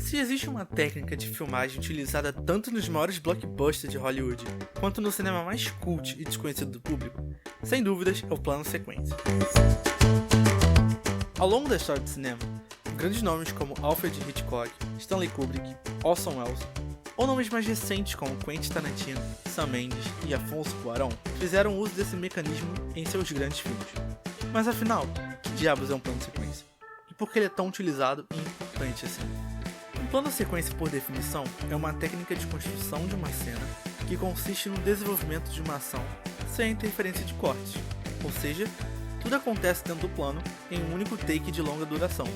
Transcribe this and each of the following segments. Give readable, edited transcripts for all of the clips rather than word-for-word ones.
Se existe uma técnica de filmagem utilizada tanto nos maiores blockbusters de Hollywood, quanto no cinema mais cult e desconhecido do público, sem dúvidas é o plano sequência. Ao longo da história do cinema, grandes nomes como Alfred Hitchcock, Stanley Kubrick, Orson Welles, ou nomes mais recentes como Quentin Tarantino, Sam Mendes e Afonso Cuarón fizeram uso desse mecanismo em seus grandes filmes. Mas afinal, que diabos é um plano sequência? E por que ele é tão utilizado e importante assim? Um plano sequência, por definição, é uma técnica de construção de uma cena que consiste no desenvolvimento de uma ação sem interferência de cortes, ou seja, tudo acontece dentro do plano em um único take de longa duração,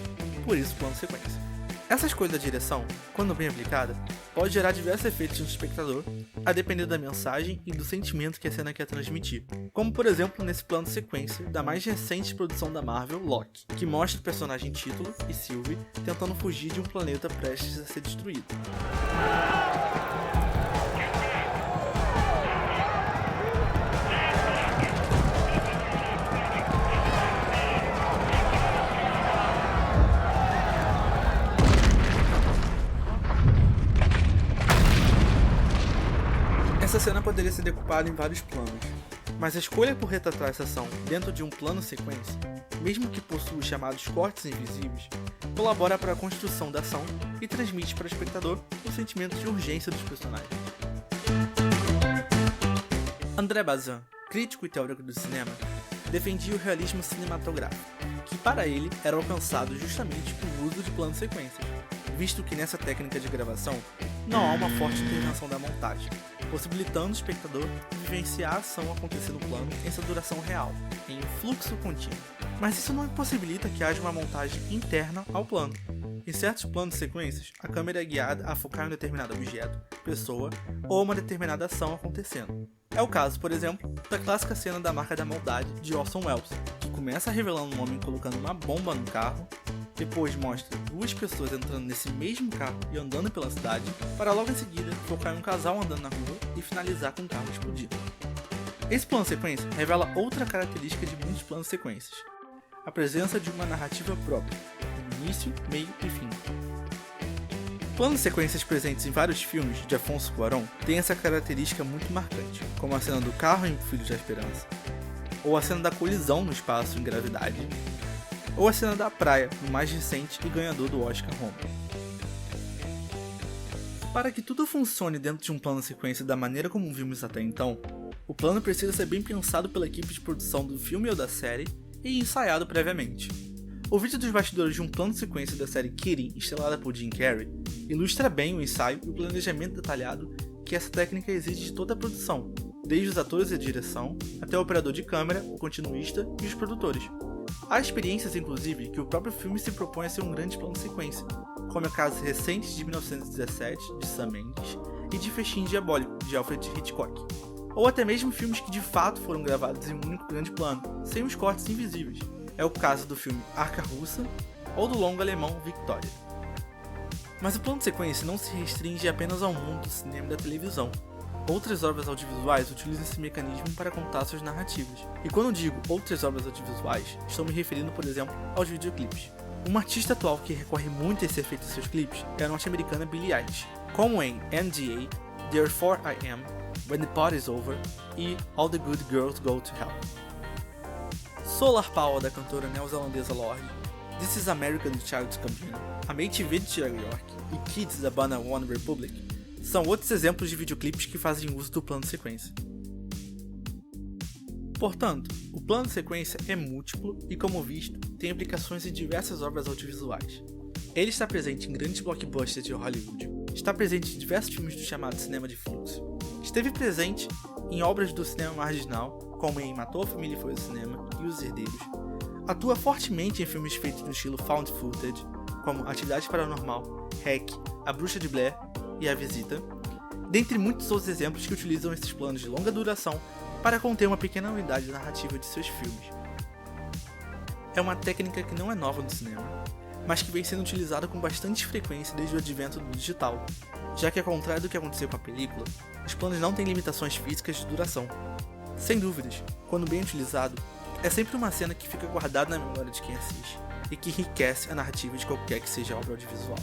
por isso plano sequência. Essa escolha da direção, quando bem aplicada, pode gerar diversos efeitos no espectador, a depender da mensagem e do sentimento que a cena quer transmitir, como por exemplo nesse plano sequência da mais recente produção da Marvel, Loki, que mostra o personagem título e Sylvie tentando fugir de um planeta prestes a ser destruído. Essa cena poderia ser decupada em vários planos, mas a escolha por retratar essa ação dentro de um plano sequência, mesmo que possua os chamados cortes invisíveis, colabora para a construção da ação e transmite para o espectador o sentimento de urgência dos personagens. André Bazin, crítico e teórico do cinema, defendia o realismo cinematográfico, que para ele era alcançado justamente com o uso de planos sequências, visto que nessa técnica de gravação não há uma forte intervenção da montagem, possibilitando o espectador vivenciar a ação acontecer no plano em sua duração real, em um fluxo contínuo. Mas isso não impossibilita que haja uma montagem interna ao plano. Em certos planos de sequências, a câmera é guiada a focar em um determinado objeto, pessoa ou uma determinada ação acontecendo. É o caso, por exemplo, da clássica cena da Marca da Maldade de Orson Welles, que começa revelando um homem colocando uma bomba no carro, depois mostra duas pessoas entrando nesse mesmo carro e andando pela cidade, para logo em seguida focar em um casal andando na rua e finalizar com o carro explodindo. Esse plano sequência revela outra característica de muitos planos sequências: a presença de uma narrativa própria, no início, meio e fim. Planos sequências presentes em vários filmes de Afonso Cuarón têm essa característica muito marcante, como a cena do carro em Filhos da Esperança, ou a cena da colisão no espaço em Gravidade, ou a cena da praia, no mais recente e ganhador do Oscar, Roma. Para que tudo funcione dentro de um plano sequência da maneira como vimos até então, o plano precisa ser bem pensado pela equipe de produção do filme ou da série e ensaiado previamente. O vídeo dos bastidores de um plano sequência da série Kidding, estrelada por Jim Carrey, ilustra bem o ensaio e o planejamento detalhado que essa técnica exige de toda a produção, desde os atores e a direção, até o operador de câmera, o continuista e os produtores. Há experiências, inclusive, que o próprio filme se propõe a ser um grande plano sequência, como é o caso recente de 1917, de Sam Mendes, e de Festim Diabólico, de Alfred Hitchcock. Ou até mesmo filmes que de fato foram gravados em um único grande plano, sem os cortes invisíveis. É o caso do filme Arca Russa, ou do longo alemão Victoria. Mas o plano de sequência não se restringe apenas ao mundo do cinema e da televisão. Outras obras audiovisuais utilizam esse mecanismo para contar suas narrativas. E quando digo outras obras audiovisuais, estou me referindo, por exemplo, aos videoclipes. Uma artista atual que recorre muito a esse efeito em seus clipes é a norte-americana Billie Eilish, como em NDA, Therefore I Am, When the Party's Over e All the Good Girls Go to Hell. Solar Power, da cantora neozelandesa Lorde, This is America, do Childish Gambino, A MTV de Thiago York e Kids, da banda One Republic, são outros exemplos de videoclipes que fazem uso do plano de sequência. Portanto, o plano de sequência é múltiplo e, como visto, tem aplicações em diversas obras audiovisuais. Ele está presente em grandes blockbusters de Hollywood, está presente em diversos filmes do chamado cinema de fluxo, esteve presente em obras do cinema marginal, como em Matou a Família e Foi ao Cinema e Os Herdeiros, atua fortemente em filmes feitos no estilo found footage, como Atividade Paranormal, Hack, A Bruxa de Blair e A Visita, dentre muitos outros exemplos que utilizam esses planos de longa duração para conter uma pequena unidade narrativa de seus filmes. É uma técnica que não é nova no cinema, mas que vem sendo utilizada com bastante frequência desde o advento do digital, já que ao contrário do que aconteceu com a película, os planos não têm limitações físicas de duração. Sem dúvidas, quando bem utilizado, é sempre uma cena que fica guardada na memória de quem assiste, e que enriquece a narrativa de qualquer que seja a obra audiovisual.